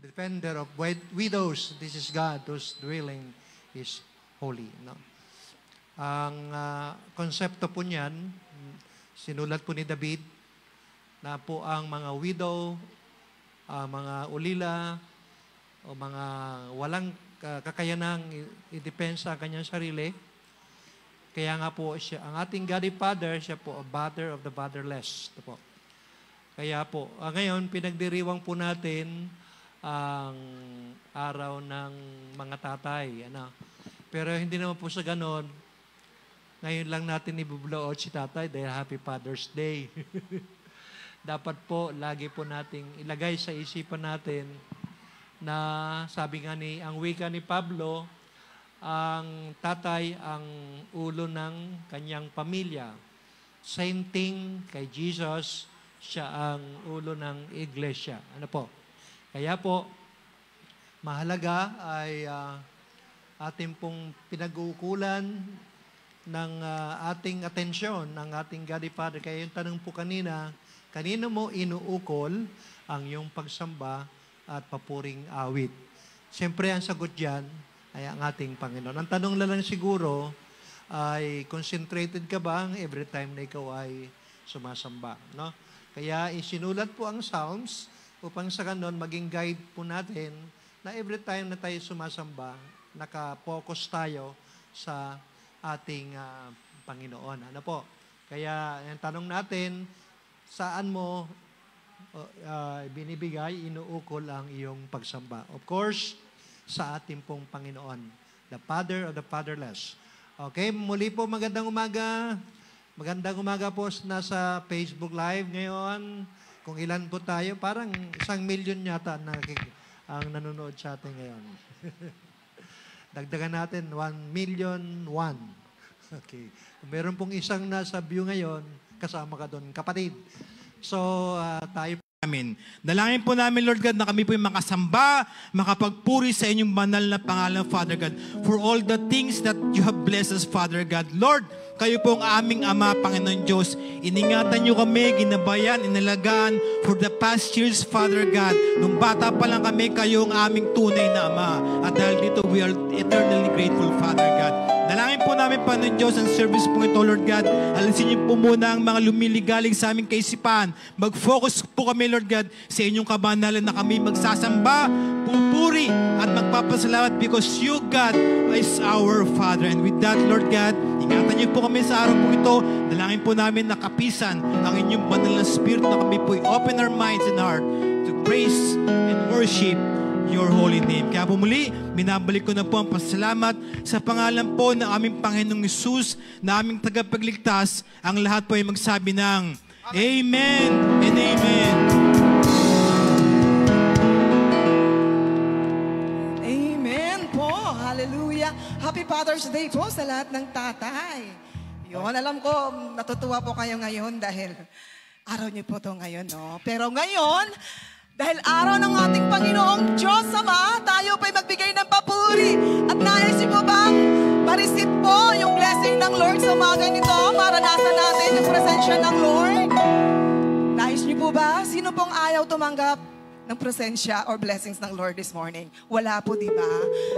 defender of widows. This is God whose dwelling is holy. No? Ang konsepto po niyan, sinulat po ni David, na po ang mga widow, mga ulila, o mga walang kakayanang i-depensa ang kanyang sarili. Kaya nga po, ang ating Godly Father, siya po a father of the fatherless. Ito po. Kaya po, ngayon, pinagdiriwang po natin ang araw ng mga tatay. Ano? Pero hindi naman po sa ganon, ngayon lang natin ibublow out si tatay dahil Happy Father's Day. Dapat po, lagi po nating ilagay sa isipan natin na sabi nga ang wika ni Pablo, ang tatay ang ulo ng kanyang pamilya. Same thing kay Jesus, siya ang ulo ng iglesia. Ano po? Kaya po, mahalaga ay ating pong pinag-uukulan ng ating atensyon, ng ating Godly Father. Kaya yung tanong po kanina, kanino mo inuukol ang iyong pagsamba at papuring awit? Siyempre, ang sagot dyan ay ang ating Panginoon. Ang tanong lang siguro ay concentrated ka ba every time na ikaw ay sumasamba? No? Kaya isinulat po ang Psalms upang sa ganon maging guide po natin na every time na tayo sumasamba, naka-focus tayo sa ating Panginoon. Ano po? Kaya ang tanong natin, saan mo binibigay, inuukol ang iyong pagsamba? Of course, sa ating pong Panginoon, the Father of the fatherless. Okay, muli po magandang umaga. Magandang umaga po nasa Facebook Live ngayon. Kung ilan po tayo, parang 1 million yata ang nanonood sa atin ngayon. Dagdagan natin, 1,000,001. Okay. Kung meron pong isang nasa view ngayon, kasama ka doon, kapatid. So, tayo Amen. Dalangin po namin, Lord God, na kami po yung makasamba, makapagpuri sa inyong banal na pangalan, Father God, for all the things that you have blessed us, Father God. Lord, kayo po ang aming Ama, Panginoon Diyos. Iningatan niyo kami, ginabayan, inalagaan for the past years, Father God. Nung bata pa lang kami, kayo ang aming tunay na Ama. At dahil dito, we are eternally grateful, Father God. Dalangin po namin, Panginoon Diyos, ang service po ito, Lord God. Alisin niyo po muna ang mga lumiligaling sa aming kaisipan. Mag-focus po kami, Lord God, sa inyong kabanalan na kami magsasamba, pupuri, at magpapasalamat because you, God, is our Father. And with that, Lord God, ingatan niyo po kami sa araw po ito. Dalangin po namin na kapisan ang inyong banal na spirit na kami po open our minds and heart to praise and worship your holy name. Kaya po muli, binabalik ko na po ang pasalamat sa pangalan po ng aming Panginoong Hesus na aming tagapagligtas. Ang lahat po ay magsabi ng Amen and Amen. Amen po. Hallelujah. Happy Father's Day po sa lahat ng tatay. Yun, alam ko, natutuwa po kayo ngayon dahil araw niyo po to ngayon, no? Pero ngayon, dahil araw ng ating Panginoong Diyos Ama, tayo pa'y magbigay ng papuri. At nais niyo po bang ma-receive po yung blessing ng Lord sa umaga nito? Maranasan natin yung presensya ng Lord. Nais niyo po ba? Sino pong ayaw tumanggap ng presensya or blessings ng Lord this morning? Wala po, di ba?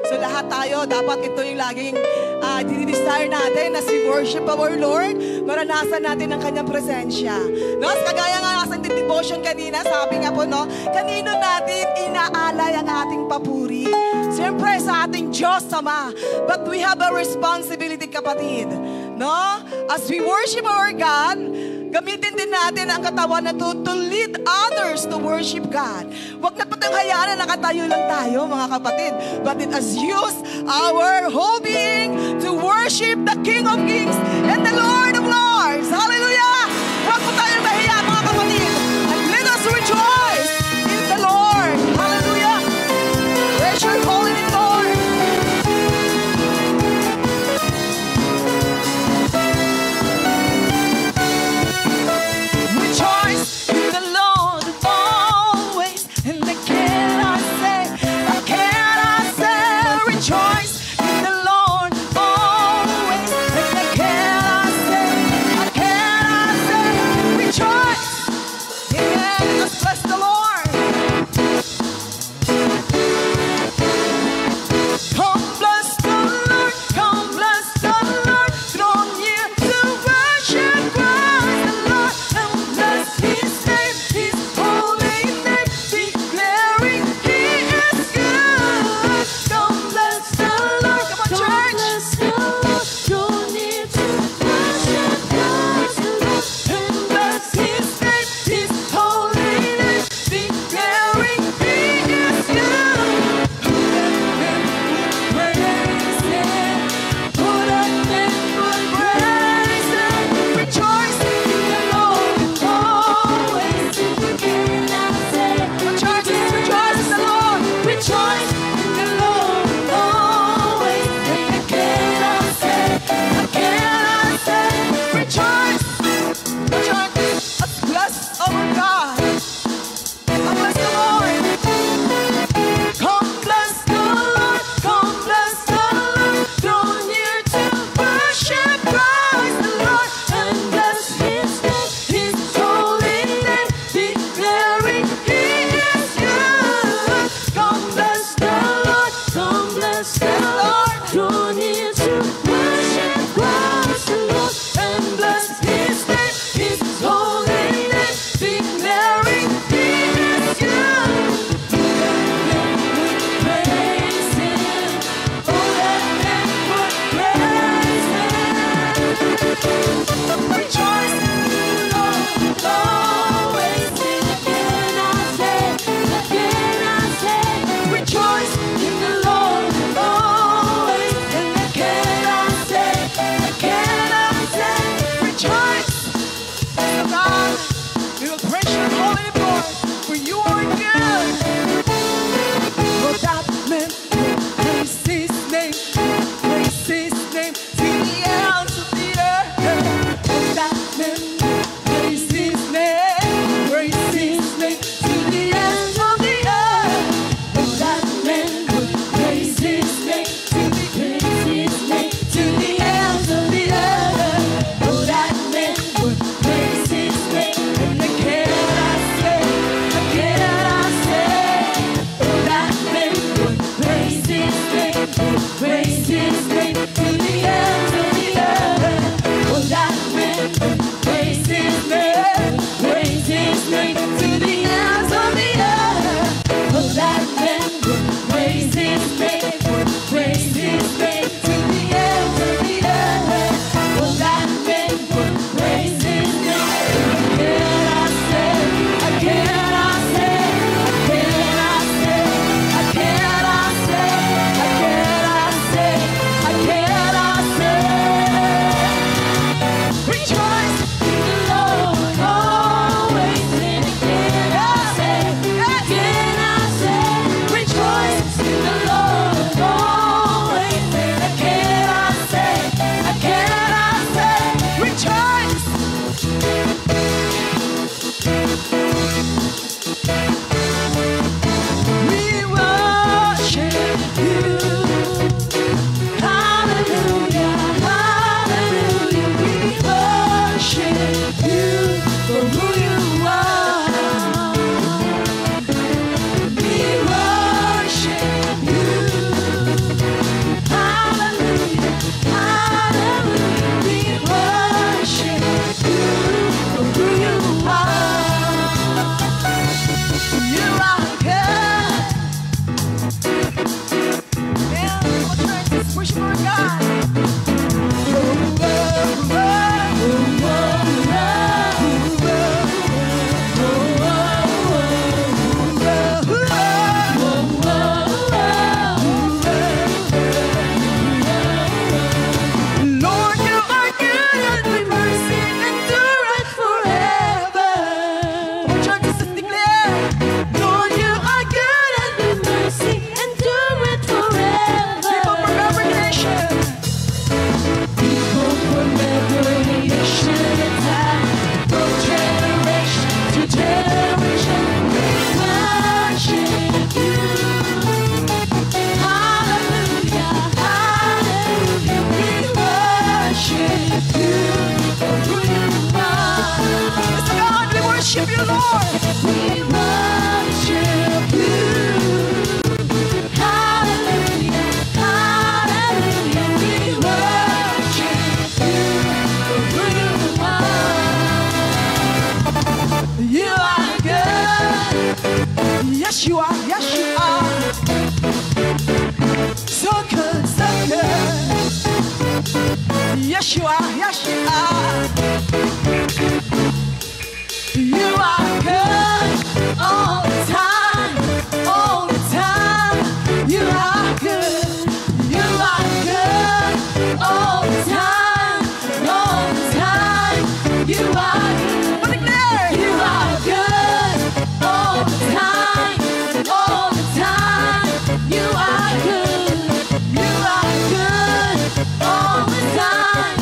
So lahat tayo, dapat ito yung laging dinidesire natin na si worship our Lord, maranasan natin ang kanyang presensya. No? Kagaya nga sa devotion kanina, sabi nga po, no, kanino natin inaalay ang ating papuri? Siyempre sa ating Diyos Ama. But we have a responsibility, kapatid. No? As we worship our God, gamitin din natin ang katawan na to lead others to worship God. Huwag na patang hayaan na nakatayo lang tayo, mga kapatid. But it has used our whole being to worship the King of Kings and the Lord of Lords. Hallelujah! Huwag po tayong mahiya, mga kapatid. And let us rejoice in the Lord. Hallelujah! Praise your holy name, Lord. Rejoice in the Lord always, and I cannot say, rejoice in the Lord always, and I cannot Yes, you are. Yes, you are. You are good all the time. All the time. You are good. You are good all the time. All the time. You are good. You are good all the time. All the time. You are good. You are good all the time.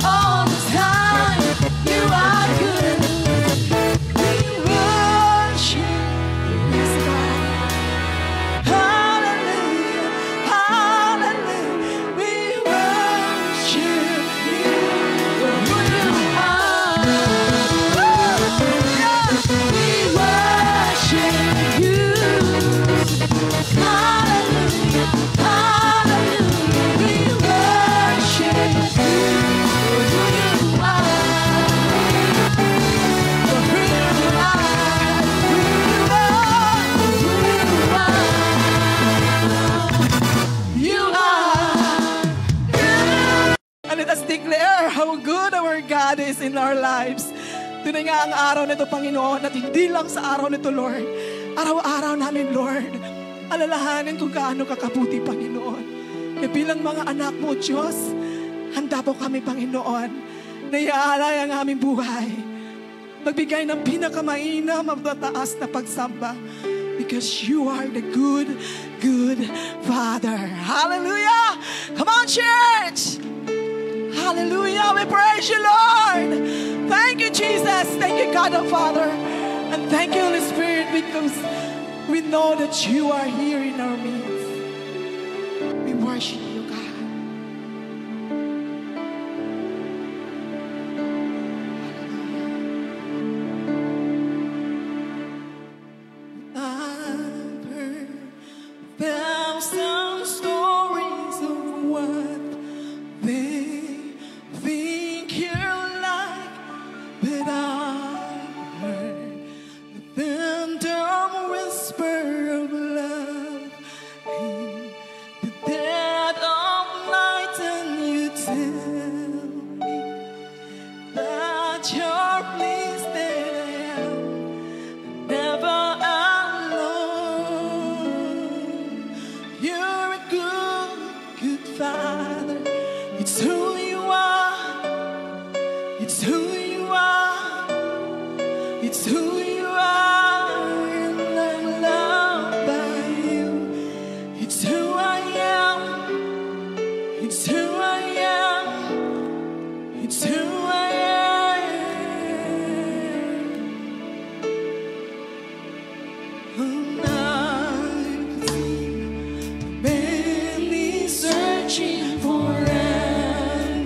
All the time. You are good. We worship you, God. Hallelujah. Hallelujah. We worship you for who you are. We worship you. Hallelujah. Hallelujah. We worship you for who you are. For who you are. Who you are. And let us declare how good our God is in our lives. Tunay nga ang araw nito, Panginoon, at hindi lang sa araw nito, Lord. Araw-araw namin, Lord, alalahanin kung gaano kakabuti, Panginoon. E bilang mga anak mo, Diyos, handa po kami, Panginoon, na iaalay ang aming buhay. Magbigay ng pinakamainam, mabataas na pagsamba. Because you are the good, good Father. Hallelujah! Come on, church! Hallelujah! We praise you, Lord! Thank you, Jesus! Thank you, God the Father! And thank you, Holy Spirit, because we know that you are here in our midst. We worship you, God. I've heard 1,000 stories of what they think you're like, but I've heard the tender whisper of love in the dead of night, and you tell me that you're pleased that I am never alone. You're a good, good Father. It's who you are. It's who you are. It's who you are. And I'm loved by you. It's who I am. It's who I am. It's who I am. And I've seen many searching for answers,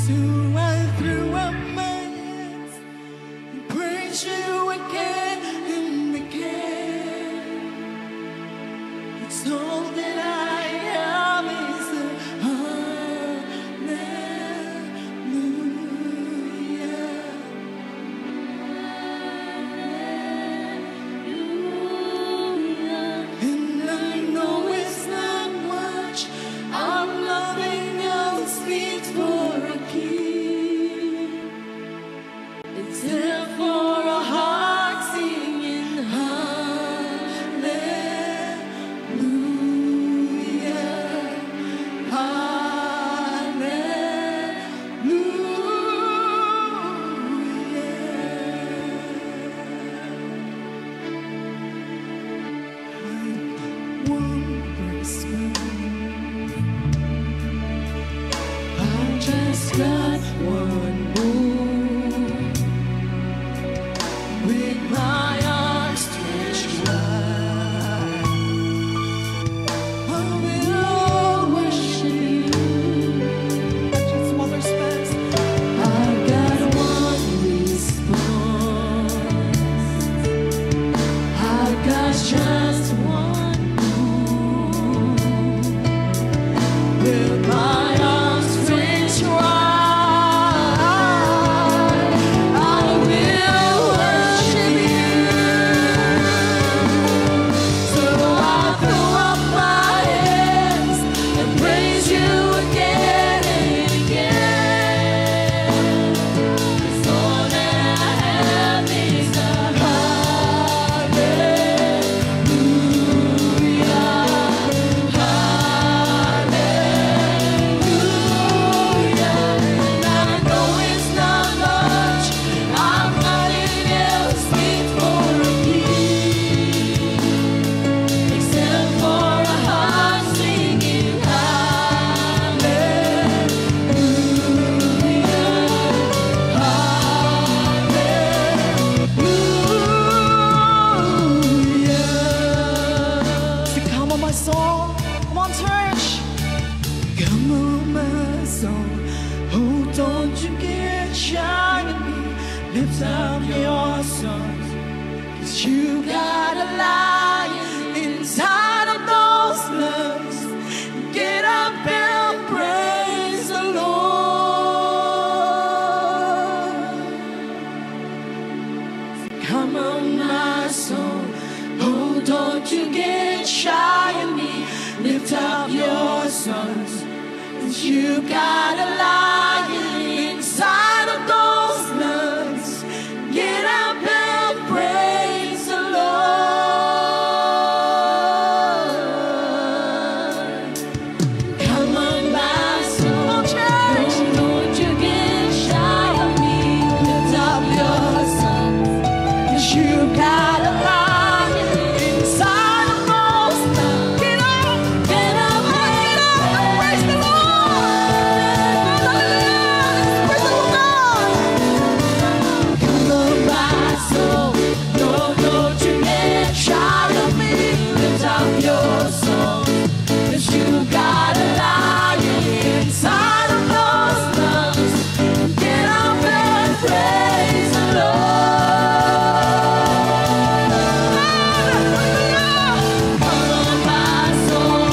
So I threw up my hands and praise you again and again. It's all that I am is a hallelujah. And I know it's not much. I'm nothing else speaks for a king. Except for a heart singing hallelujah. I just got one move with my arms stretched wide. I will worship you. Just Mother's best. I've got one response. I've got just one move with my arms stretched wide. I will worship you. So I throw up my hands and praise you again and again. 'Cause all that I have is a hallelujah. And I know it's not much. I'm nothing else fit for a king, except for a heart singing hallelujah. So come on, my soul. Come on, church. Come on, my soul. Oh, don't you get shy on me. Lift up your songs. 'Cause you got a lion inside of those lungs. Get up and praise the Lord. Come on, my soul. Oh, don't you get shy on me. Lift up your songs. 'Cause you got a lion inside of those lungs. Get up and praise the Lord. Come on, my soul. Church. Don't you get shy on me. Lift up your songs. 'Cause you got a lion inside of those lungs. Get up and praise the Lord. Hallelujah. Praise the Lord. Come on, my soul. No, don't you get shy on me. Lift up your song. 'Cause you got a lion inside of those lungs. Get up and praise the Lord. Come on, my soul.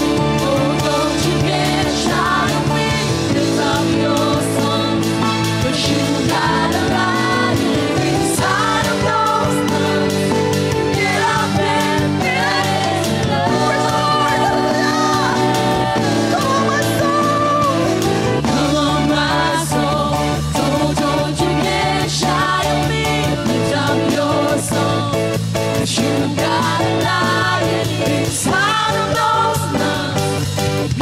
Oh, don't you get shy on me. Lift up your song. 'Cause you got a lion inside of those lungs. Get up and praise the Lord. Come on, my soul. Come on, my soul. So don't you get shy on me. Lift up your song. 'Cause you got a lion inside of those lungs.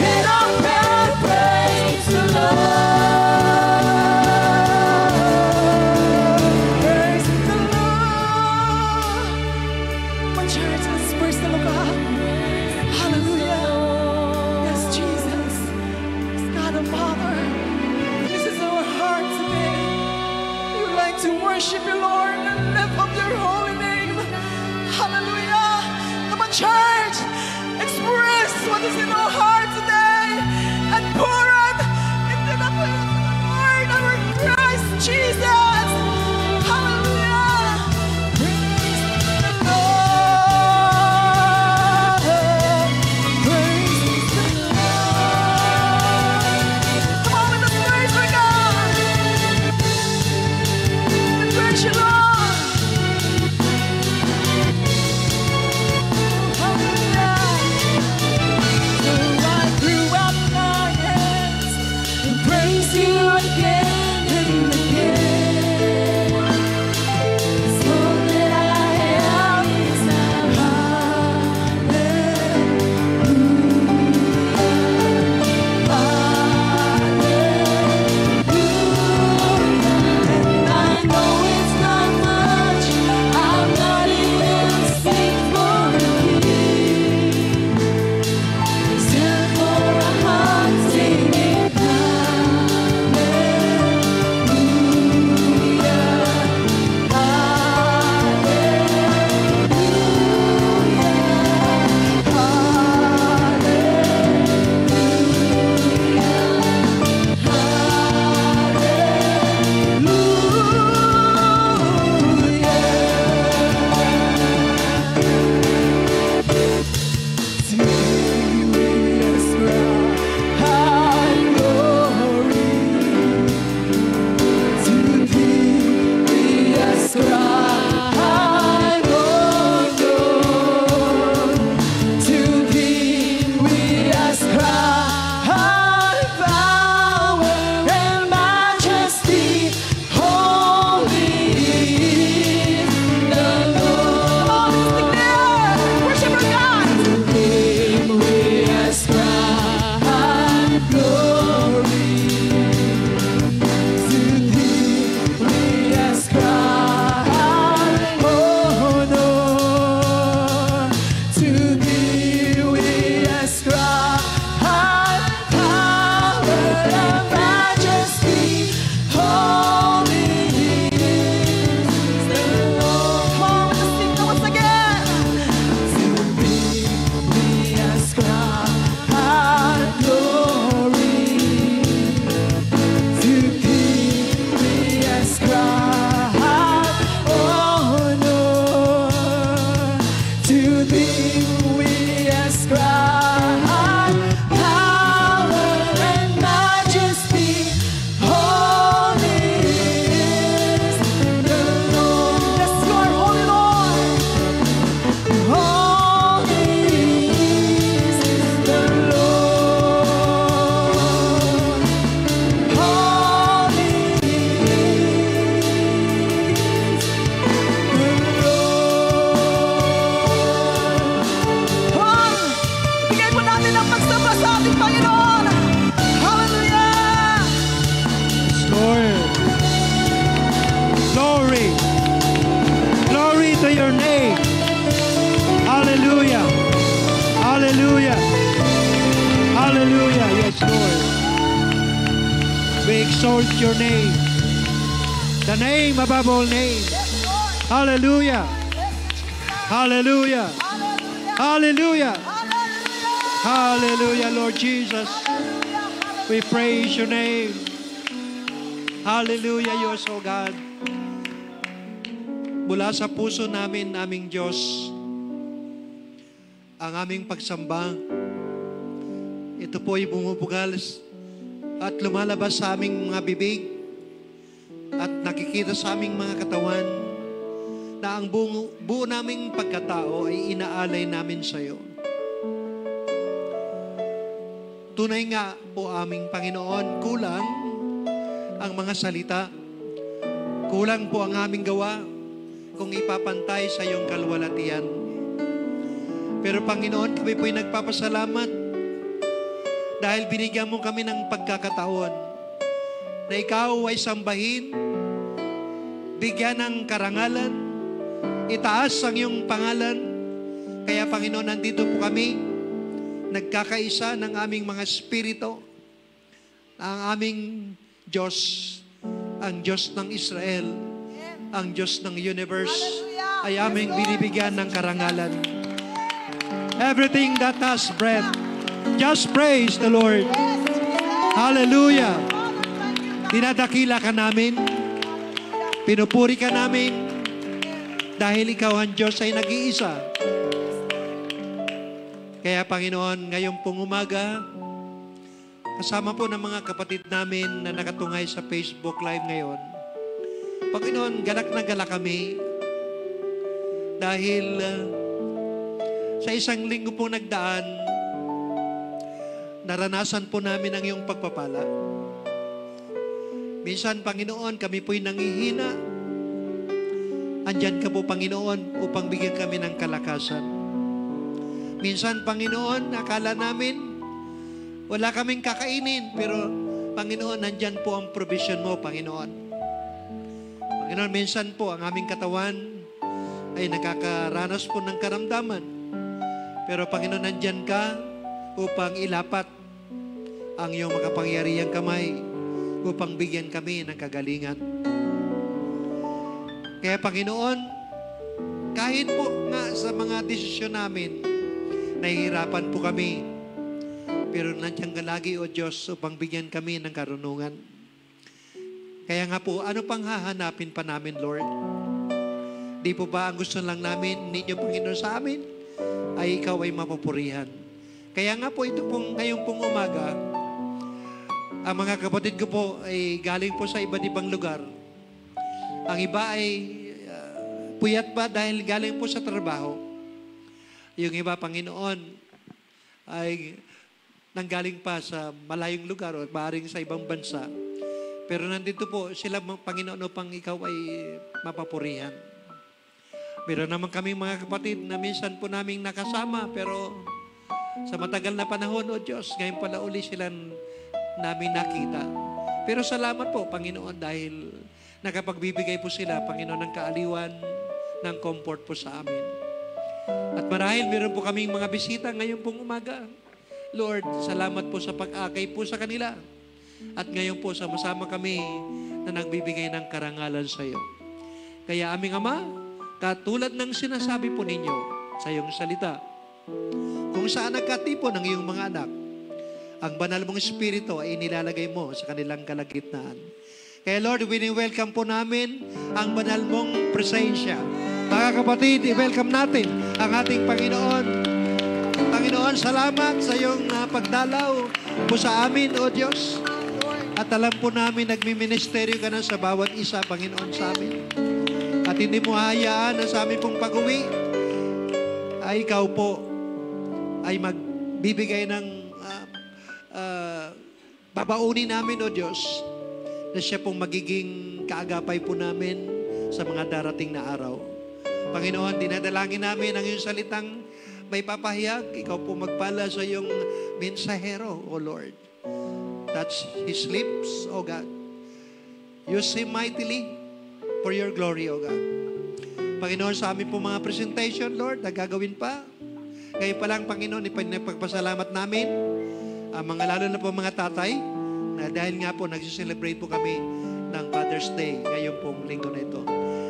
Get up and praise the Lord. Praise the Lord. My church, let's praise the Lord God. Hallelujah. Yes, Jesus. It's God the Father. This is our heart today. We would like to worship you, Lord, and lift up your holy name. Hallelujah. Come on, church. Express what is in our heart today and pour it into the presence of the Lord. praise you again and again. This all that I have is a hallelujah, hallelujah. And I know it's not much, I'm not even fit for the king. Stand for a heart singing We exalt your name, the name above all names. Hallelujah. Hallelujah. Hallelujah. Hallelujah, Lord Jesus. We praise your name. Hallelujah, you are so God. Mula sa puso namin, aming Diyos, ang aming pagsamba, ito po ay bumubugal at lumalabas sa aming mga bibig at nakikita sa aming mga katawan na ang buo naming pagkatao ay inaalay namin sa iyo. Tunay nga po aming Panginoon, kulang ang mga salita, kulang po ang aming gawa kung ipapantay sa iyong kalwalatian. Pero Panginoon, kami po'y nagpapasalamat dahil binigyan mo kami ng pagkakataon na ikaw ay sambahin, bigyan ng karangalan, itaas ang iyong pangalan. Kaya Panginoon, nandito po kami, nagkakaisa ng aming mga espiritu, ang aming Diyos, ang Diyos ng Israel, ang Diyos ng universe, ay aming binibigyan ng karangalan. Everything that has breath, just praise the Lord. Hallelujah. Dinadakila ka namin, pinupuri ka namin, dahil ikaw ang Diyos ay nag-iisa. Kaya Panginoon, ngayong pong umaga, kasama po ng mga kapatid namin na nakatungay sa Facebook Live ngayon, Panginoon, galak na galak kami dahil sa isang linggo po nagdaan, naranasan po namin ang iyong pagpapala. Minsan, Panginoon, kami po'y nangihina. Andyan ka po, Panginoon, upang bigyan kami ng kalakasan. Minsan, Panginoon, akala namin, wala kaming kakainin, pero Panginoon, nandyan po ang provision mo, Panginoon. Panginoon, minsan po, ang aming katawan ay nakakaranas po ng karamdaman. Pero Panginoon, nandyan ka upang ilapat ang iyong makapangyarihang kamay upang bigyan kami ng kagalingan. Kaya Panginoon, kahit po nga sa mga desisyon namin, nahihirapan po kami, pero nandiyan ka lagi, O Diyos, upang bigyan kami ng karunungan. Kaya nga po, ano pang hahanapin pa namin, Lord? Di po ba ang gusto lang namin, ninyo, Panginoon, sa amin, ay ikaw ay mapupurihan. Kaya nga po, ito pong ngayong pong umaga, ang mga kapatid ko po ay galing po sa iba't ibang lugar. Ang iba ay puyat pa dahil galing po sa trabaho. Yung iba, Panginoon, ay nanggaling pa sa malayong lugar o maaaring sa ibang bansa. Pero nandito po sila, Panginoon, upang ikaw ay mapapurihan. Meron naman kaming mga kapatid na minsan po naming nakasama, pero sa matagal na panahon, O Diyos, ngayon pala uli sila namin nakita. Pero salamat po, Panginoon, dahil nakapagbibigay po sila, Panginoon, ng kaaliwan, ng comfort po sa amin. At marahil meron po kaming mga bisita ngayon pong umaga. Lord, salamat po sa pag-akay po sa kanila. At ngayon po, sama-sama kami na nagbibigay ng karangalan sa iyo. Kaya aming Ama, katulad ng sinasabi po ninyo sa iyong salita, kung saan nagkatipon ang iyong mga anak, ang banal mong Espiritu ay inilalagay mo sa kanilang kalagitnaan. Kaya Lord, wini-welcome po namin ang banal mong presensya. Mga kapatid, i-welcome natin ang ating Panginoon. Panginoon, salamat sa iyong pagdalaw po sa amin, O Diyos. At alam po namin, nagmi-ministeryo ka na sa bawat isa, Panginoon, sa amin. At hindi mo hayaan na sa amin pong pag-uwi, ay ikaw po ay magbibigay ng babaunin namin, O Diyos, na siya pong magiging kaagapay po namin sa mga darating na araw. Panginoon, dinadalangin namin ang iyong salitang may papahayag. Ikaw po magpala sa iyong mensahero, O Lord. Touch his lips, O God. Use him mightily for your glory, O God. Panginoon, sa amin po mga presentation, Lord, na gagawin pa. Ngayon pa lang, Panginoon, ipagpasalamat namin ang mga lalo na po mga tatay na dahil nga po nagsiselebrate po kami ng Father's Day ngayong pong linggo na ito.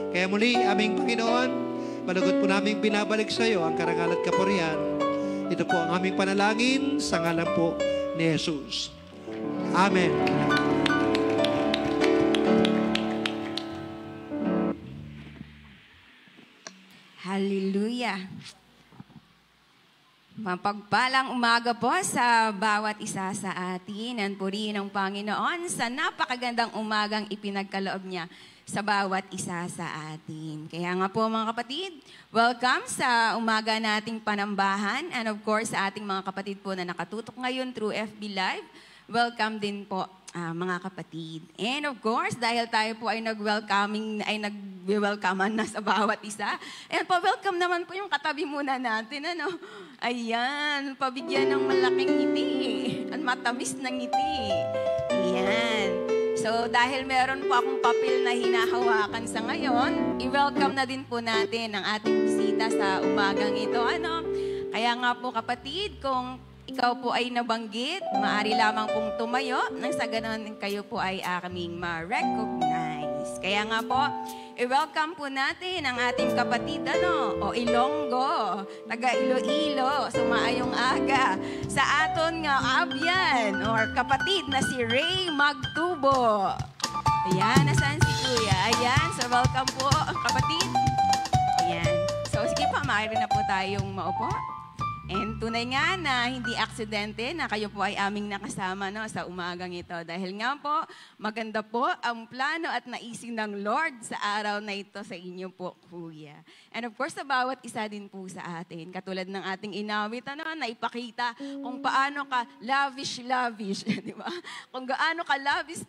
Kaya muli, aming Panginoon, malugod po namin binabalik sa iyo ang karangal at kapurihan. Ito po ang aming panalangin sa ngalan po ni Jesus. Amen. Hallelujah. Mapagpalang umaga po sa bawat isa sa atin. At purihin ng Panginoon sa napakagandang umagang ipinagkaloob niya sa bawat isa sa atin. Kaya nga po mga kapatid, welcome sa umaga nating panambahan. And of course, sa ating mga kapatid po na nakatutok ngayon through FB Live, welcome din po mga kapatid. And of course, dahil tayo po ay nag-welcomean na sa bawat isa, and pa-welcome naman po yung katabi muna natin, ano? Ayan, pabigyan ng malaking ngiti at matamis na ngiti. Ayan. So, dahil meron po akong papel na hinahawakan sa ngayon, i-welcome na din po natin ang ating bisita sa umagang ito, ano? Kaya nga po kapatid, kung ikaw po ay nabanggit, maaari lamang pong tumayo nang sa ganon kayo po ay aming ma-recognize. Kaya nga po, i-welcome po natin ang ating kapatid, o Ilonggo, taga Iloilo, sumaayong aga, sa aton nga abyan, or kapatid na si Ray Magtubo. Ayan, nasaan si Kuya? Ayan, so welcome po, kapatid. Ayan, so sige pa, maaari na po tayong maupo. And tunay nga na hindi aksidente na kayo po ay aming nakasama sa umagang ito. Dahil nga po, maganda po ang plano at naisin ng Lord sa araw na ito sa inyo po, Kuya. And of course, sa bawat isa din po sa atin. Katulad ng ating inawit, na ipakita kung paano ka lavish, di ba? Kung gaano ka lavish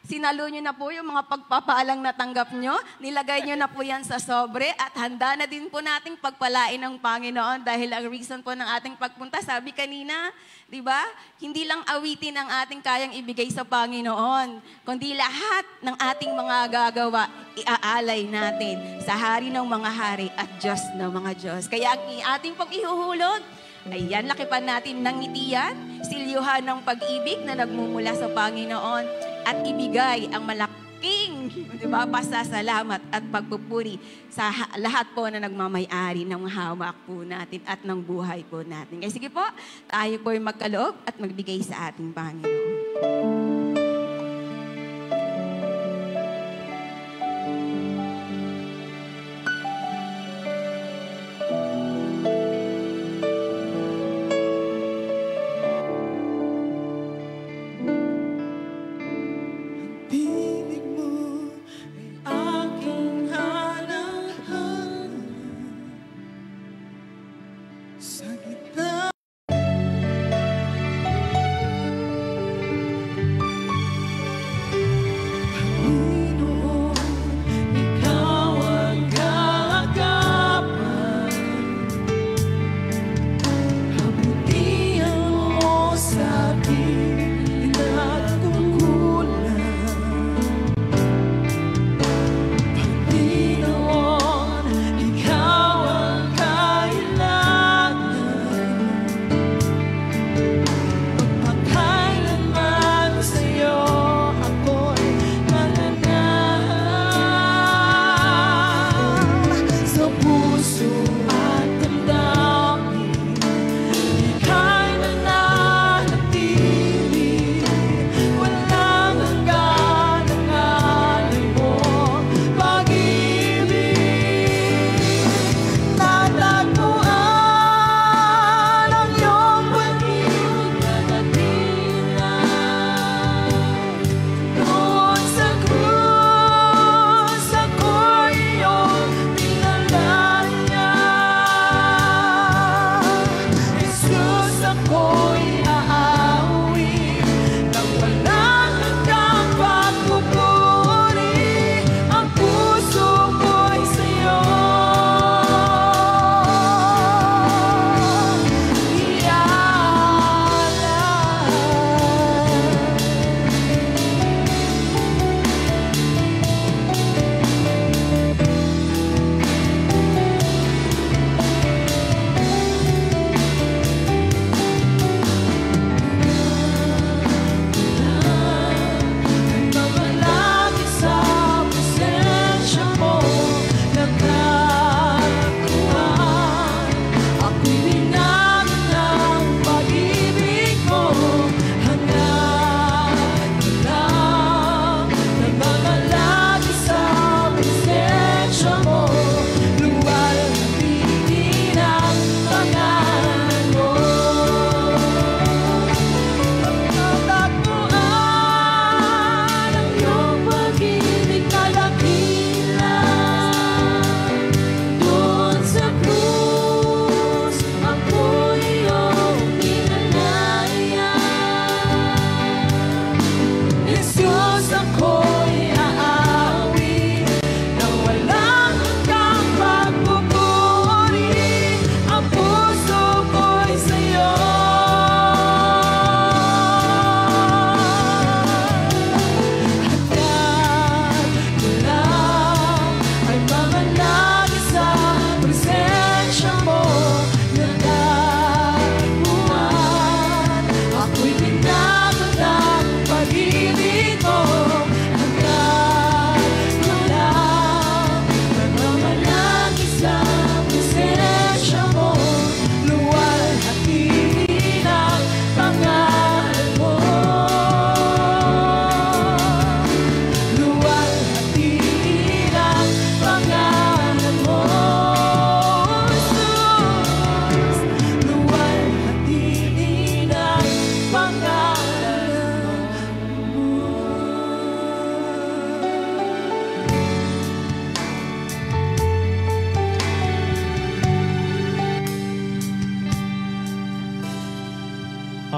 Sinalo nyo na po yung mga pagpapaalang natanggap nyo. Nilagay nyo na po yan sa sobre at handa na din po nating pagpalain ng Panginoon dahil ang reason po ng ating pagpunta, sabi kanina, di ba? Hindi lang awitin ang ating kayang ibigay sa Panginoon, kundi lahat ng ating mga gagawa, iaalay natin sa Hari ng mga Hari at Diyos ng mga Diyos. Kaya ang ating pong ihuhulog, ayan, lakipan natin ng ngitian, silyuhan ng pag-ibig na nagmumula sa Panginoon at ibigay ang malaking, di ba, pasasalamat at pagpupuri sa lahat po na nagmamay-ari ng hawak po natin at ng buhay po natin. Kaya sige po, tayo po ay magkaloob at magbigay sa ating Panginoon. Bibig mo ay aking hanahan sa gitna.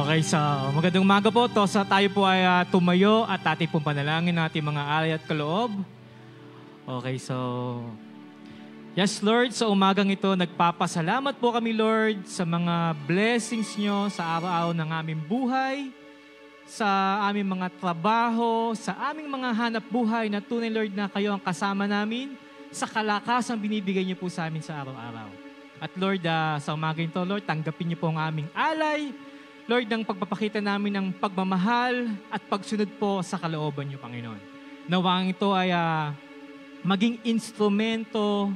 Okay, so magandang umaga po. Tosa tayo po ay tumayo at ating pong panalangin natin mga alay at kaloob. Okay, so yes, Lord, sa umagang ito, nagpapasalamat po kami, Lord, sa mga blessings nyo sa araw-araw ng aming buhay, sa aming mga trabaho, sa aming mga hanap buhay na tunay, Lord, na kayo ang kasama namin sa kalakasang binibigay niyo po sa amin sa araw-araw. At Lord, sa umagang ito, Lord, tanggapin niyo po ang aming alay, Lord, ng pagpapakita namin ng pagmamahal at pagsunod po sa kalooban niyo, Panginoon. Nawang ito ay maging instrumento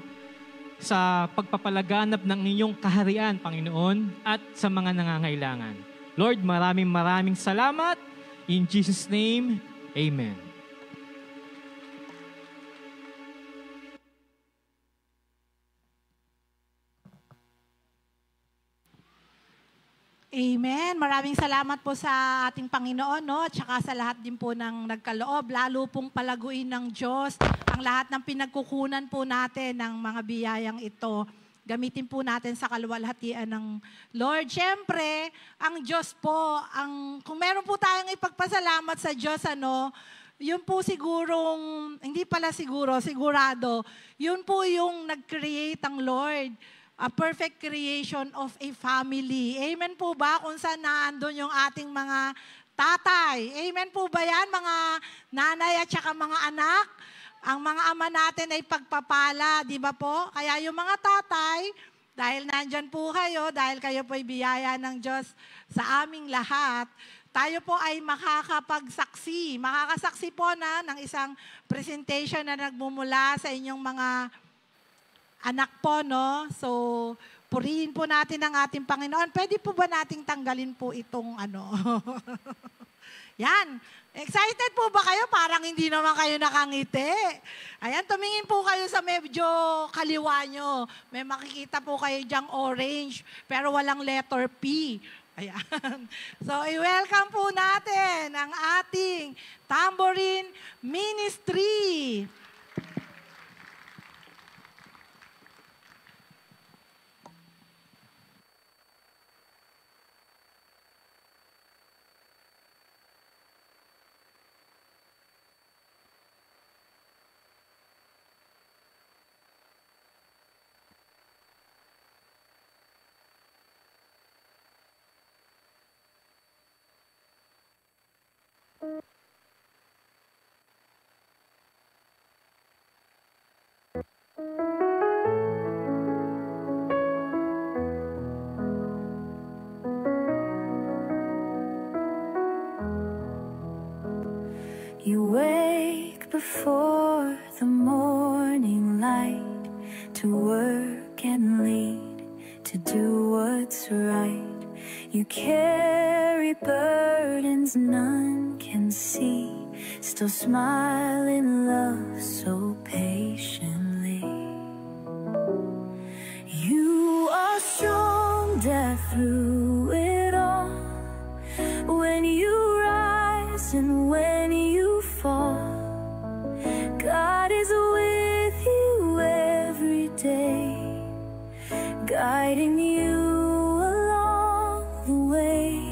sa pagpapalaganap ng inyong kaharian, Panginoon, at sa mga nangangailangan. Lord, maraming salamat. In Jesus' name, Amen. Amen. Maraming salamat po sa ating Panginoon, no? At saka sa lahat din po ng nagkaloob, lalo pong palaguin ng Diyos ang lahat ng pinagkukunan po natin ng mga biyayang ito. Gamitin po natin sa kaluwalhatian ng Lord. Siyempre, ang Diyos po, kung meron po tayong ipagpasalamat sa Diyos, yun po sigurong, hindi pala sigurado, yun po yung nag-create ang Lord. A perfect creation of a family. Amen po ba? Kung saan naandun yung ating mga tatay. Amen po ba yan, mga nanay at saka mga anak? Ang mga ama natin ay pagpapala, di ba po? Kaya yung mga tatay, dahil nandyan po kayo, dahil kayo po ay biyaya ng Diyos sa aming lahat, tayo po ay makakapagsaksi. Makakasaksi po ng isang presentation na nagmumula sa inyong mga anak po, no? So, purihin po natin ang ating Panginoon. Pwede po ba nating tanggalin po itong Yan. Excited po ba kayo? Parang hindi naman kayo nakangiti. Ayan, tumingin po kayo sa medyo kaliwa nyo. May makikita po kayo dyang orange, pero walang letter P. Ayan. So, i-welcome po natin ang ating Tambourine Ministry. You wake before the morning light to work and lead, to do what's right. You carry burdens none can see, still smile in love so patiently. You are strong, that through it all, when you rise and when you fall, God is with you every day, guiding you along the way.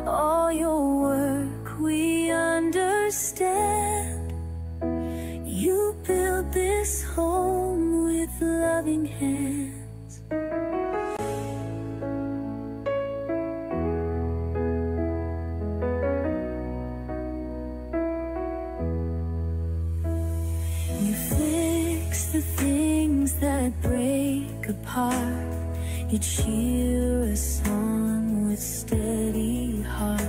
All your work we understand. You build this home with loving hands. You fix the things that break apart. You cheer us on with steady heart.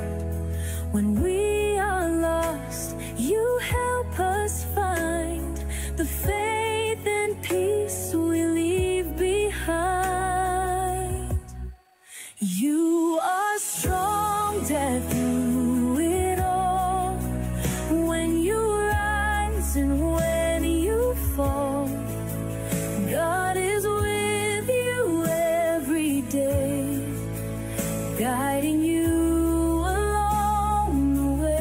When we are lost, you help us find the faith and peace we leave behind. You are strong, that through it all, when you rise and when you fall, God is with you every day, guiding you along the way.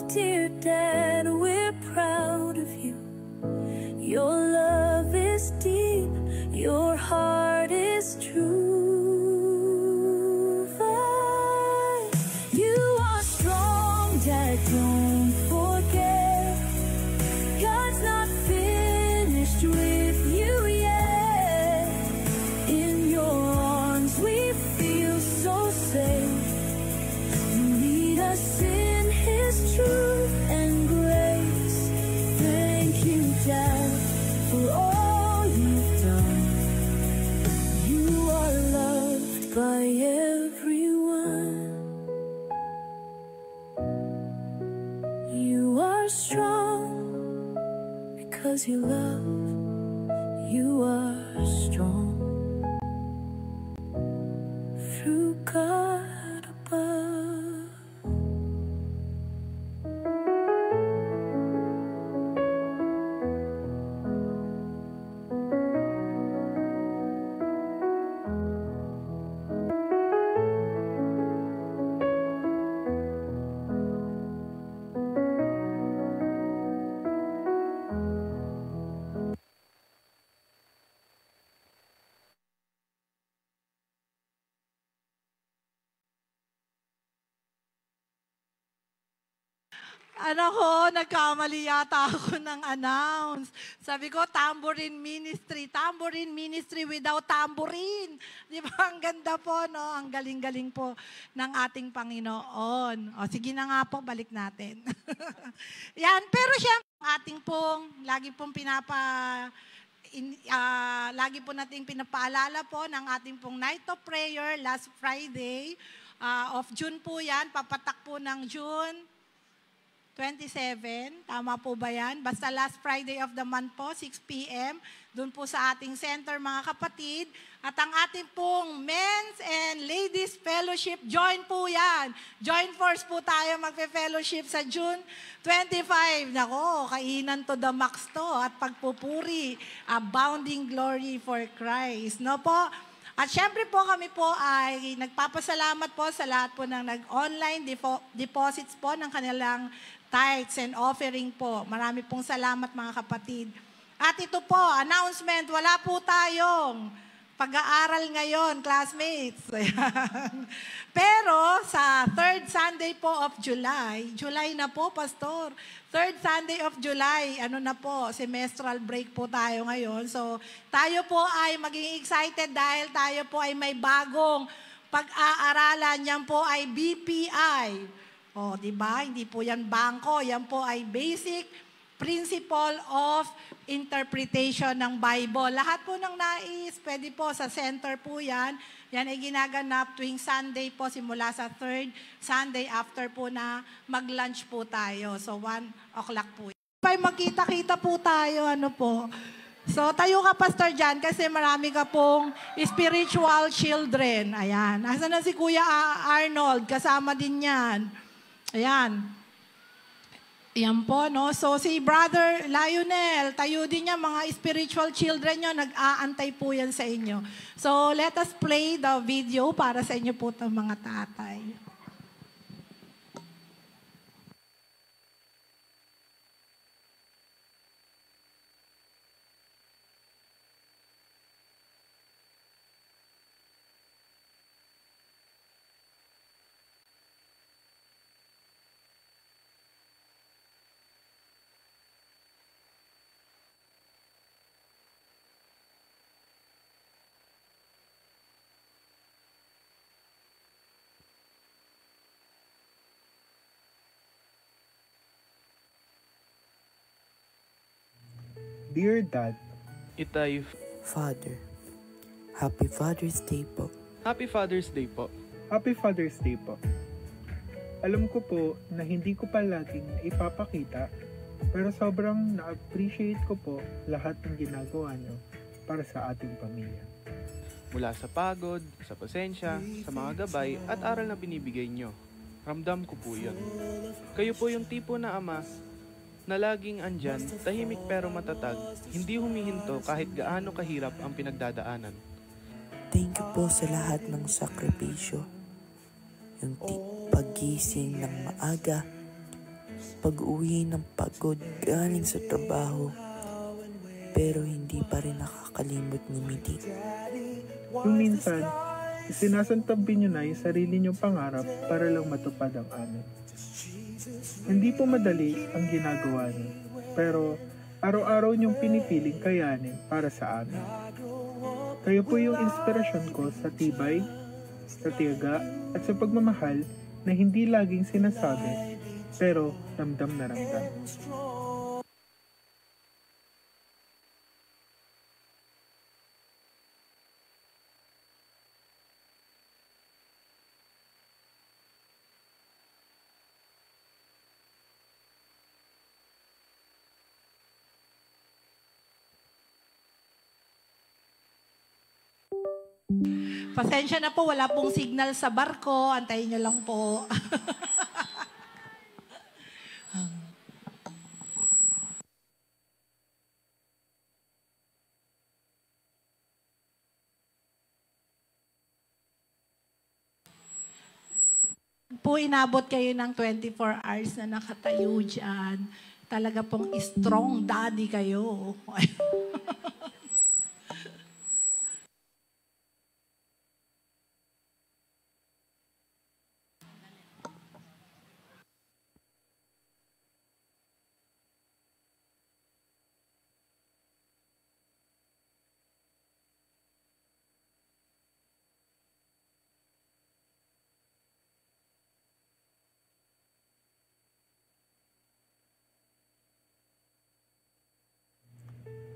dear Dad, we're proud of you. Your love is deep, your heart is true. You are strong, Dad, don't forget. God's not finished with you yet. In your arms we feel so safe. You lead us in His truth and grace. Thank you, Dad, for all you've done. You are loved by everyone. You are strong because you love. You are strong through God above. Ano ko, nagkamali yata ako ng announce. Sabi ko, tambourine ministry without tambourine. Di ba? Ang ganda po, no? Ang galing-galing po ng ating Panginoon. O, sige na nga po, balik natin. Yan, pero siyempre, ating pong, lagi po nating pinapaalala po ng ating pong night of prayer last Friday of June po yan. Papatak po ng June 27, tama po ba yan? Basta last Friday of the month po, 6 p.m., doon po sa ating center mga kapatid. At ang ating pong Men's and Ladies Fellowship, join po yan. Join force po tayo magpe-fellowship sa June 25. Nako, kainan to the max to at pagpupuri, abounding glory for Christ. No po? At syempre po kami po ay nagpapasalamat po sa lahat po ng nag-online deposits po ng kanilang tithes and offering po. Marami pong salamat mga kapatid. At ito po, announcement, wala po tayong pag-aaral ngayon, classmates. Pero sa third Sunday po of July na po, Pastor. Third Sunday of July, semestral break po tayo ngayon. So tayo po ay maging excited dahil tayo po ay may bagong pag-aaralan. Yan po ay BPI. O, di ba? Hindi po yan bangko. Yan po ay basic principle of interpretation ng Bible. Lahat po ng nais, pwede po sa center po yan. Yan ay ginaganap tuwing Sunday po, simula sa third Sunday after po na mag-lunch po tayo. So, 1 o'clock po. Magkita-kita po tayo, So, tayo ka, Pastor Jan, kasi marami ka pong spiritual children. Ayan. Asa na si Kuya Arnold? Kasama din yan. Ayan. Ayan po, no? So, si Brother Lionel, tayo din niya, mga spiritual children nyo, nag-aantay po yan sa inyo. So, let us play the video para sa inyo po itong mga tatay. Dear Dad, Itay, Father, Happy Father's Day po. Happy Father's Day po. Happy Father's Day po. Alam ko po na hindi ko palaging ipapakita, pero sobrang na-appreciate ko po lahat ng ginagawa nyo para sa ating pamilya. Mula sa pagod, sa pasensya, sa mga gabay at aral na binibigay nyo. Ramdam ko po yun. Kayo po yung tipo na ama na laging andyan, tahimik pero matatag, hindi humihinto kahit gaano kahirap ang pinagdadaanan. Thank you po sa lahat ng sakripisyo. Yung paggising ng maaga, Pag-uwi ng pagod galing sa trabaho, pero hindi pa rin nakakalimot ngumiti. Yung minsan, sinasantabi nyo na yung sarili nyong pangarap para lang matupad ang amin. Hindi po madali ang ginagawa nyo, pero araw-araw nyong pinipiling kayanin para sa amin. Kayo po yung inspirasyon ko sa tibay, sa tiyaga, at sa pagmamahal na hindi laging sinasabi, pero ramdam na ramdam. Pasensya na po, wala pong signal sa barko. Antayin nyo lang po. Po inabot kayo ng 24 hours na nakatayo dyan. Talaga pong strong daddy kayo.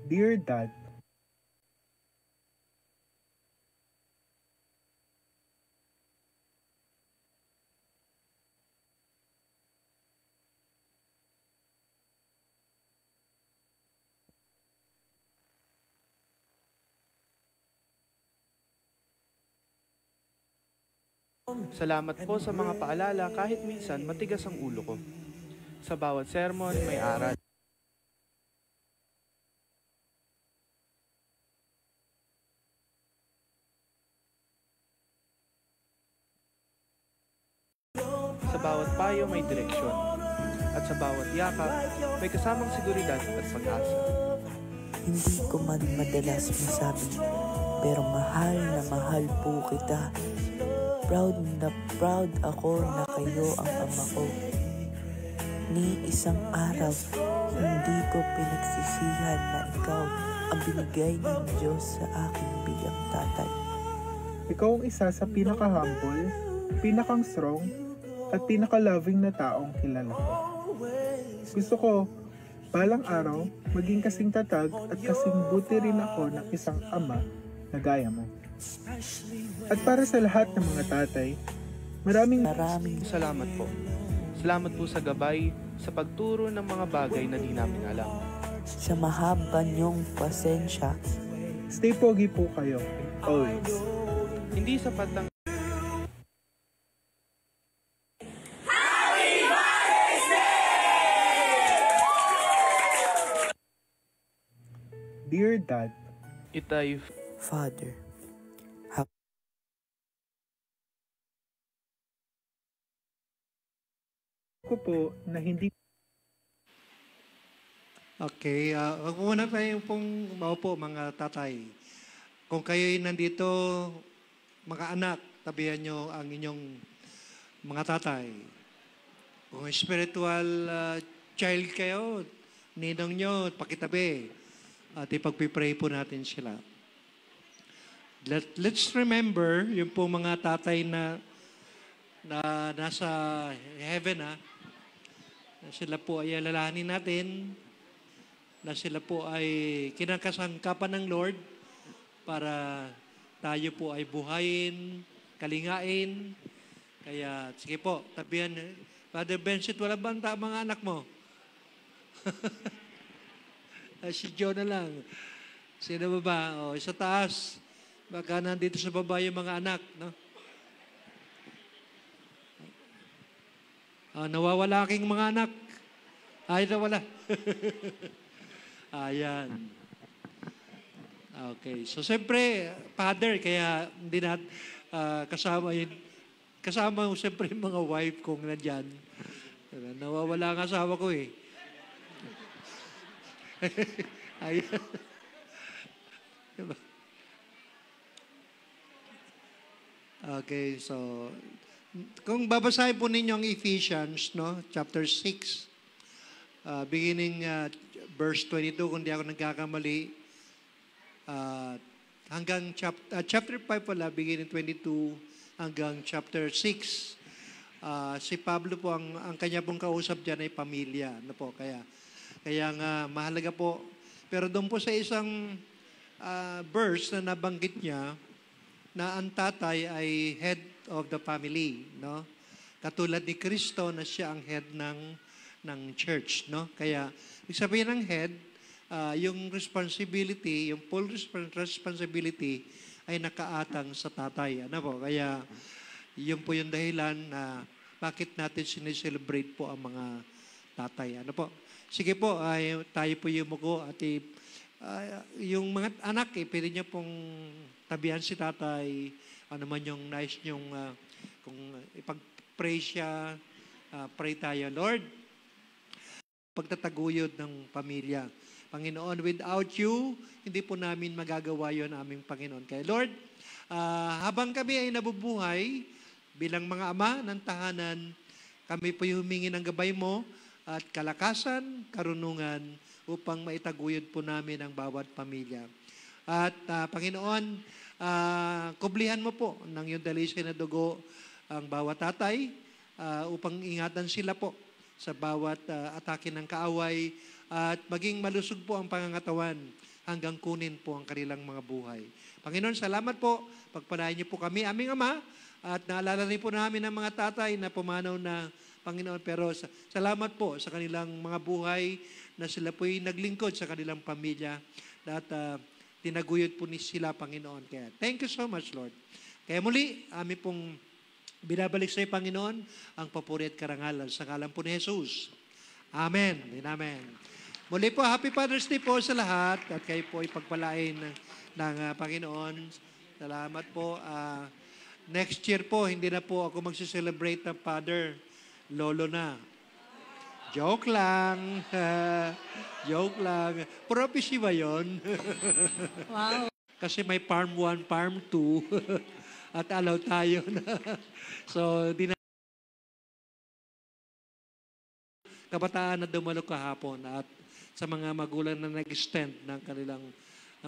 Dear Dad, Salamat po sa mga paalala kahit minsan matigas ang ulo ko. Sa bawat sermon may aral. Sa bawat payo may direksyon. At sa bawat yakap, may kasamang seguridad at pag-asa. Hindi ko man madalas masabi, pero mahal na mahal po kita. Proud na proud ako na kayo ang ama ko. Ni isang araw, hindi ko pinagsisihan na ikaw ang binigay ng Diyos sa akin bilang tatay. ikaw ang isa sa pinaka-humble, pinakang strong, at pinaka-loving na taong kilala ko. Gusto ko, balang araw, maging kasing tatag at kasing buti rin ako ng isang ama na gaya mo. At para sa lahat ng mga tatay, maraming Salamat po. Salamat po sa gabay, sa pagturo ng mga bagay na di namin alam. Sa mahaba niyong pasensya, stay pogi po kayo, always. Hindi sapat ang Dear Dad, itay Father, ko po na hindi Okay, wag muna tayo pong maupo mga tatay. Kung kayo'y nandito, mga anak, tabihan nyo ang inyong mga tatay. Kung spiritual child kayo, ninong nyo, pakitabi. At ipagpipray po natin sila. Let's remember yung po mga tatay na nasa heaven, na sila po ay alalahanin natin, na sila po ay kinakasangkapan ng Lord para tayo po ay buhayin, kalingain. Kaya, sige po, tabihan. Father Bensit, wala ba ang mga anak mo? Si Joe na lang. Sino ba ba? Sa taas. Baka nandito sa baba yung mga anak, no? Nawawala aking mga anak. Ay, nawala. Ayan. Okay. So, siyempre, father, kaya hindi na kasama yun. Kasama siyempre yung mga wife kong nandyan. Nawawala ang asawa ko eh. Ayan. Diba? Okay, so kung babasahin po ninyo ang Ephesians, no, chapter 6, beginning verse 22, kung di ako nagkakamali, hanggang chapter 5 pala, beginning 22 hanggang chapter 6. Si Pablo po, ang kanya pong kausap dyan ay pamilya. Ano po, kaya nga mahalaga po. Pero doon po sa isang verse na nabanggit niya, na ang tatay ay head of the family, no? Katulad ni Kristo na siya ang head ng church, no? Kaya ibig sabihin ng head, yung responsibility, yung full responsibility ay nakaatang sa tatay. Ano po? Kaya yun po yung dahilan na bakit natin sineselebrate po ang mga tatay. Ano po? Sige po, tayo po yumuko at yung mga anak, pwede niyo pong tabihan si tatay, ano man yung nice yung kung ipag-pray siya, pray tayo. Lord, pagtataguyod ng pamilya. Panginoon, without you, hindi po namin magagawa yon aming Panginoon. Kaya Lord, habang kami ay nabubuhay, bilang mga ama ng tahanan, kami po humingi ng gabay mo at kalakasan, karunungan, upang maitaguyod po namin ang bawat pamilya. At Panginoon, kublihan mo po ng iyong dalisay na dugo ang bawat tatay upang ingatan sila po sa bawat atake ng kaaway at maging malusog po ang pangangatawan hanggang kunin po ang kanilang mga buhay. Panginoon, salamat po. Pagpalain niyo po kami, aming Ama, at naalala rin po namin ang mga tatay na pumanaw na Panginoon. Pero salamat po sa kanilang mga buhay na sila po'y naglingkod sa kanilang pamilya at tinaguyod po ni sila, Panginoon. Kaya thank you so much, Lord. Kaya muli, amin pong binabalik sa iyo, Panginoon, ang papuri at karangalan sa ngalan po ni Jesus. Amen. Amen. Muli po, Happy Father's Day po sa lahat at kayo po ipagpalain ng Panginoon. Salamat po. Next year po, hindi na po ako magsiselebrate ng Father. Lolo na. Joke lang. Joke lang. Prophecy ba yun? Wow. Kasi may Farm 1, Farm 2. At alaw tayo na. So, di na kabataan na dumalo kahapon at sa mga magulang na nag-extend ng kanilang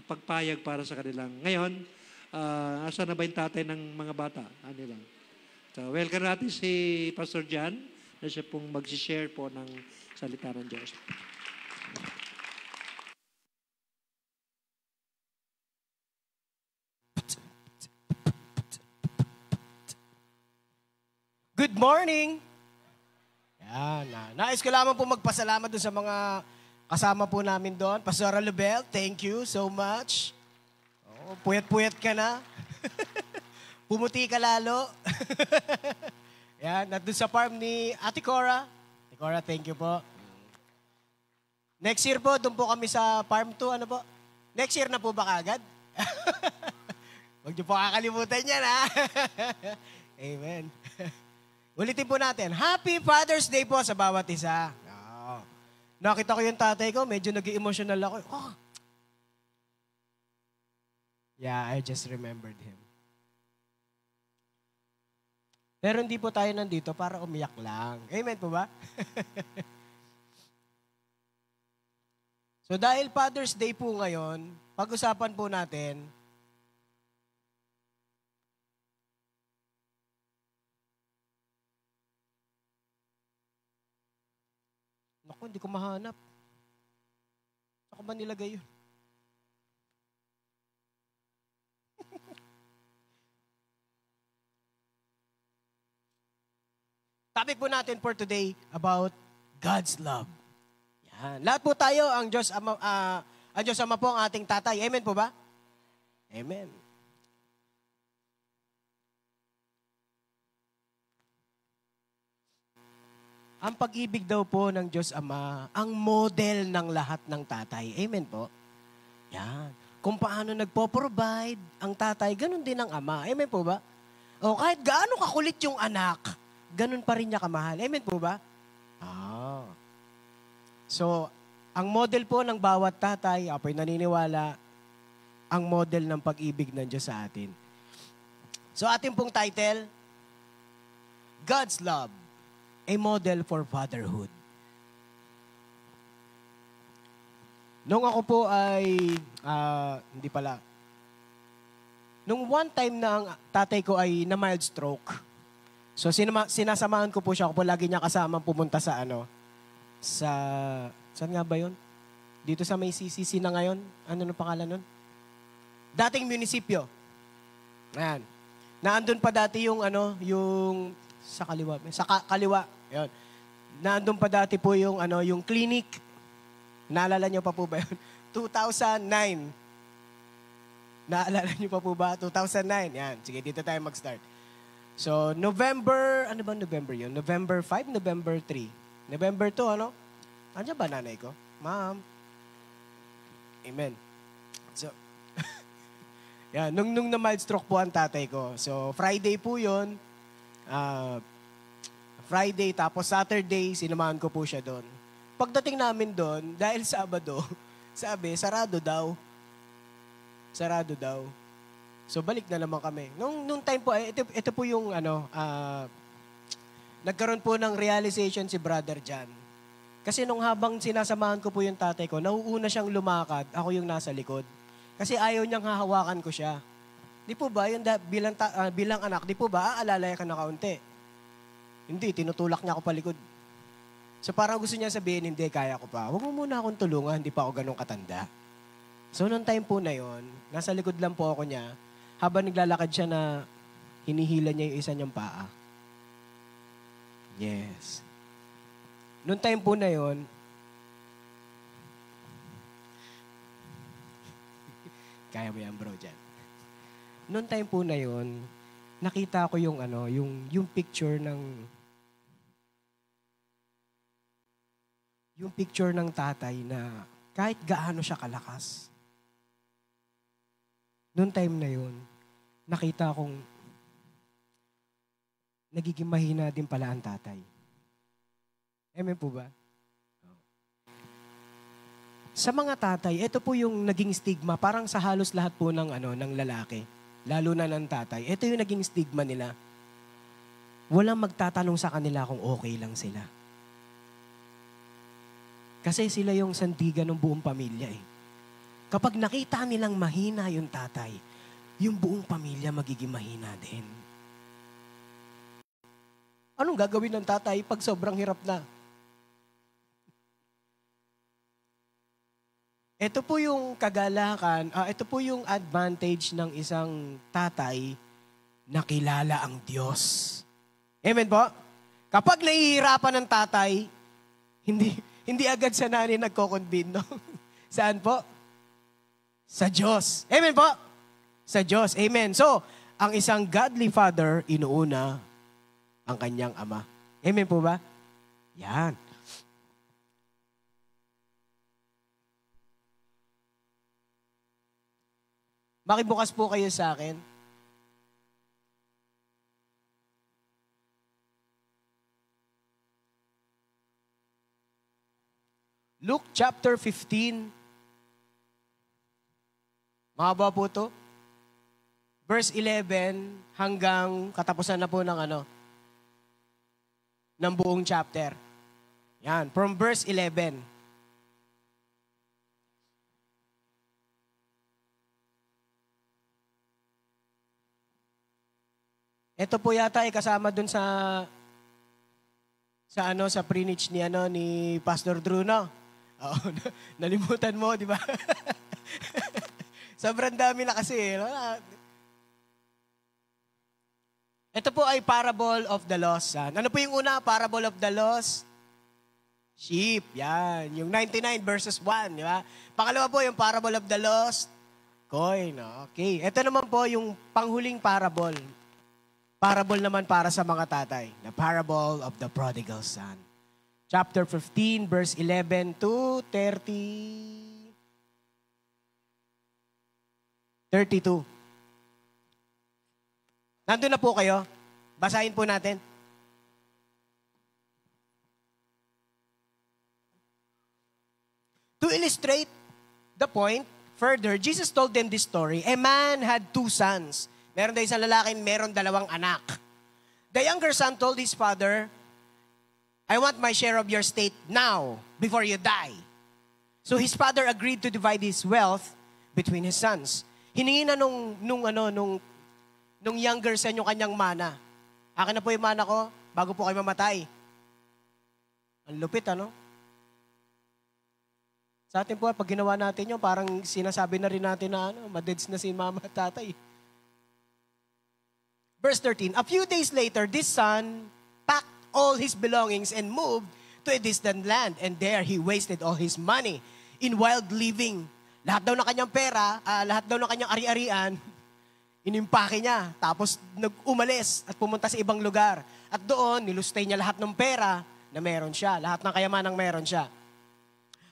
pagpayag para sa kanilang. Ngayon, asa na ba yung tatay ng mga bata? Ano lang. So, welcome natin si Pastor Jan na siya pong mag-share po ng salita ng Diyos. Good morning! Yan. Nais ko lamang po magpasalamat doon sa mga kasama po namin doon. Pastor Lubel, thank you so much. Oh, puyat-puyat ka na. Pumuti ka lalo. Yan. At doon sa farm ni Ate Cora. Ate Cora, thank you po. Next year po, doon po kami sa farm 2. Ano po? Next year na po ba kagad? Huwag niyo po kakalimutan yan, ha? Amen. Ulitin po natin. Happy Father's Day po sa bawat isa. Oh. Nakita ko yung tatay ko, medyo nag-emotional ako. Oh. Yeah, I just remembered him. Pero hindi po tayo nandito para umiyak lang. Amen po ba? So dahil Father's Day po ngayon, pag-usapan po natin, naku, hindi ko mahanap. Saan ko ba nilagay yun? Topic po natin for today about God's love. Yan. Lahat po tayo, ang Diyos Ama po ang ating tatay. Amen po ba? Amen. Ang pag-ibig daw po ng Diyos Ama, ang model ng lahat ng tatay. Amen po? Yan. Kung paano nagpo-provide ang tatay, ganun din ang ama. Amen po ba? O kahit gaano kakulit yung anak, ganun pa rin niya kamahal. Amen po ba? So, ang model po ng bawat tatay, apoy naniniwala, ang model ng pag-ibig ng Diyos sa atin. So, ating pong title, God's Love, a Model for Fatherhood. Nung ako po ay, nung one time na ang tatay ko ay na mild stroke. So, sinasamahan ko po siya. Ako po lagi niya kasama pumunta sa saan nga ba yun? Dito sa may CCC na ngayon. Ano na pangalan nun? Dating munisipyo. Ayan. Naandun pa dati yung sa kaliwa. Sa kaliwa. Yun. Naandun pa dati po yung clinic. Naalala niyo pa po ba yun? 2009. Naalala niyo pa po ba? 2009. Yan. Sige, dito tayo mag-start. So, November, ano ba November yun? November 5, November 3. November 2, ano? Andiyan ba nanay ko? Ma'am. Amen. So, yan. Nung na-mild stroke po ang tatay ko. So, Friday po yun. Friday, tapos Saturday, sinamahan ko po siya doon. Pagdating namin doon, dahil Sabado, sabi, sarado daw. Sarado daw. So, balik na naman kami. Nung time po, ito po yung nagkaroon po ng realization si Brother John. Kasi nung habang sinasamahan ko po yung tatay ko, nauuna siyang lumakad, ako yung nasa likod. Kasi ayaw niyang hahawakan ko siya. Di po ba, yung bilang anak, di po ba, aalalay ka na kaunti? Hindi, tinutulak niya ako palikod. So parang gusto niya sabihin, hindi, kaya ko pa. Huwag mo muna akong tulungan, hindi pa ako ganun katanda. So nung time po na yon, nasa likod lang po ako niya, habang naglalakad siya na hinihila niya yung isa niyang paa. Yes. Noong time po na yon, kaya mo yan bro dyan. Noong time po na yon, nakita ko yung picture ng tatay na kahit gaano siya kalakas. Noong time na yon, nakita kong nagiging mahina din pala ang tatay. Amen po ba? Sa mga tatay, ito po yung naging stigma, parang sa halos lahat po ng lalaki, lalo na ng tatay. Ito yung naging stigma nila. Walang magtatanong sa kanila kung okay lang sila. Kasi sila yung sandigan ng buong pamilya eh. Kapag nakita nilang mahina yung tatay, yung buong pamilya magiging mahina din. Anong gagawin ng tatay pag sobrang hirap na? Ito po yung kagalakan, ito po yung advantage ng isang tatay na kilala ang Diyos. Amen po? Kapag nahihirapan ng tatay, hindi agad sa nanay nagko-convene, no? Saan po? Sa Diyos. Amen po? Sa Diyos. Amen. So, ang isang godly father, inuuna ang kanyang ama. Amen po ba? Yan. Makibukas po kayo sa akin. Luke chapter 15. Mahaba po ito. Verse 11 hanggang katapusan na po ng buong chapter. Yan, from verse 11. Ito po yata ay kasama dun sa preach ni Pastor Drew, no? Oo, nalimutan mo, di ba? Sobrang dami na kasi. No? Ito po ay parable of the lost son. Ano po yung una? Parable of the lost sheep. Yan. Yung 99 verses 1. Di ba? Pangalawa po yung parable of the lost coin. Okay. Ito naman po yung panghuling parable. Parable naman para sa mga tatay. The parable of the prodigal son. Chapter 15, verse 11 to 32. Nandun na po kayo. Basahin po natin. To illustrate the point further, Jesus told them this story. A man had 2 sons. Meron daw isang lalaki, meron 2 anak. The younger son told his father, I want my share of your estate now, before you die. So his father agreed to divide his wealth between his sons. Hiningi na nung younger son yung kanyang mana. Akin na po yung mana ko, bago po kayo mamatay. Ang lupit, ano? Sa atin po, pag ginawa natin yun, parang sinasabi na rin natin na madeds na si mama at tatay. Verse 13, a few days later, this son packed all his belongings and moved to a distant land. And there he wasted all his money in wild living. Lahat daw ng kanyang pera, lahat daw ng kanyang ari-arian, inimpake niya. Tapos umalis at pumunta sa ibang lugar. At doon, nilustay niya lahat ng pera na meron siya. Lahat ng kayamanang meron siya.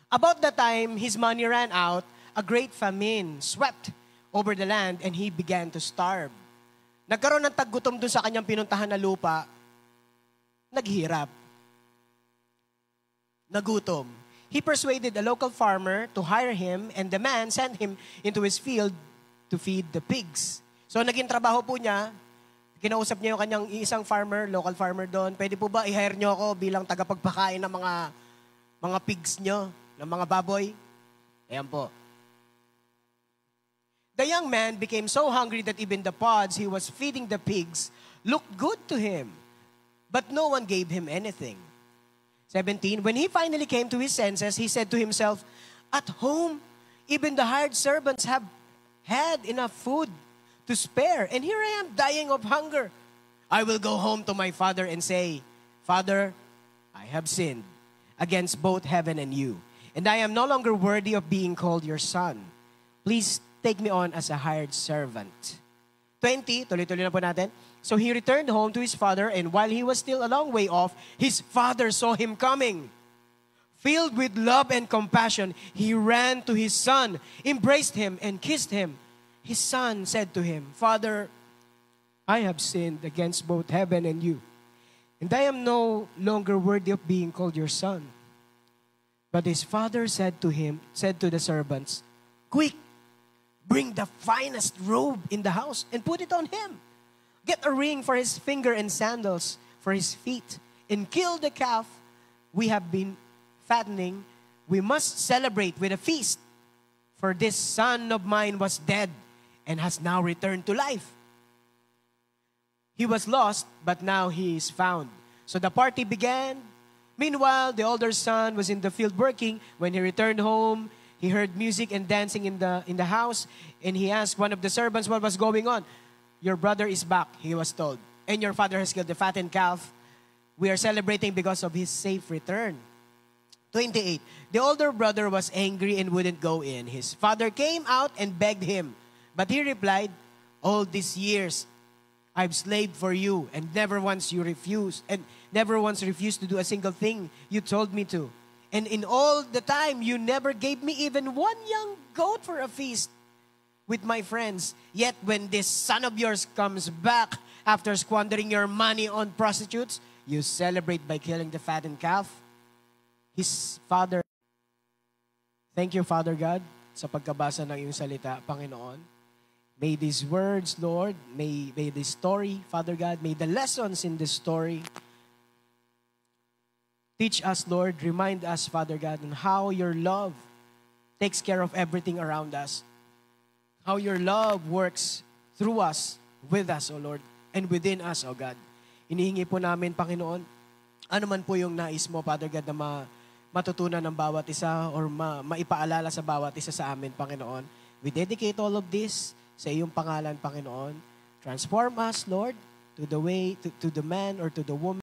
About the time his money ran out, a great famine swept over the land and he began to starve. Nagkaroon ng taggutom doon sa kanyang pinuntahan na lupa. Naghirap. Nagutom. He persuaded a local farmer to hire him and the man sent him into his field to feed the pigs. So naging trabaho po niya, kinausap niya yung kanyang isang farmer, local farmer doon, pwede po ba i-hire niyo ako bilang tagapagpakain ng mga pigs niyo, ng mga baboy? Ayan po. The young man became so hungry that even the pods he was feeding the pigs looked good to him. But no one gave him anything. 17, when he finally came to his senses, he said to himself, at home, even the hired servants have had enough food to spare, and here I am dying of hunger. I will go home to my father and say, Father, I have sinned against both heaven and you, and I am no longer worthy of being called your son. Please take me on as a hired servant. 20, tuloy-tuloy na po natin. So he returned home to his father, and while he was still a long way off, his father saw him coming. Filled with love and compassion, he ran to his son, embraced him, and kissed him. His son said to him, Father, I have sinned against both heaven and you, and I am no longer worthy of being called your son. But his father said to the servants, Quick, bring the finest robe in the house and put it on him. Get a ring for his finger and sandals for his feet, and kill the calf we have been fattening. We must celebrate with a feast, for this son of mine was dead and has now returned to life. He was lost, but now he is found. So the party began. Meanwhile, the older son was in the field working. When he returned home, he heard music and dancing in the house, and he asked one of the servants what was going on. Your brother is back, he was told, and your father has killed the fattened calf. We are celebrating because of his safe return. 28. The older brother was angry and wouldn't go in. His father came out and begged him, but he replied, all these years I've slaved for you and never once refused to do a single thing you told me to. And in all the time, you never gave me even one young goat for a feast with my friends. Yet when this son of yours comes back after squandering your money on prostitutes, you celebrate by killing the fattened calf. His father, thank you, Father God, sa pagkabasa ng iyong salita, Panginoon. May these words, Lord, may this story, Father God, may the lessons in this story teach us, Lord, remind us, Father God, on how your love takes care of everything around us. How your love works through us, with us, O Lord, and within us, O God. Inihingi po namin, Panginoon, ano man po yung nais mo, Father God, na matutunan ng bawat isa or maipaalala sa bawat isa sa amin, Panginoon. We dedicate all of this sa iyong pangalan, Panginoon. Transform us, Lord, to the way, to the man or to the woman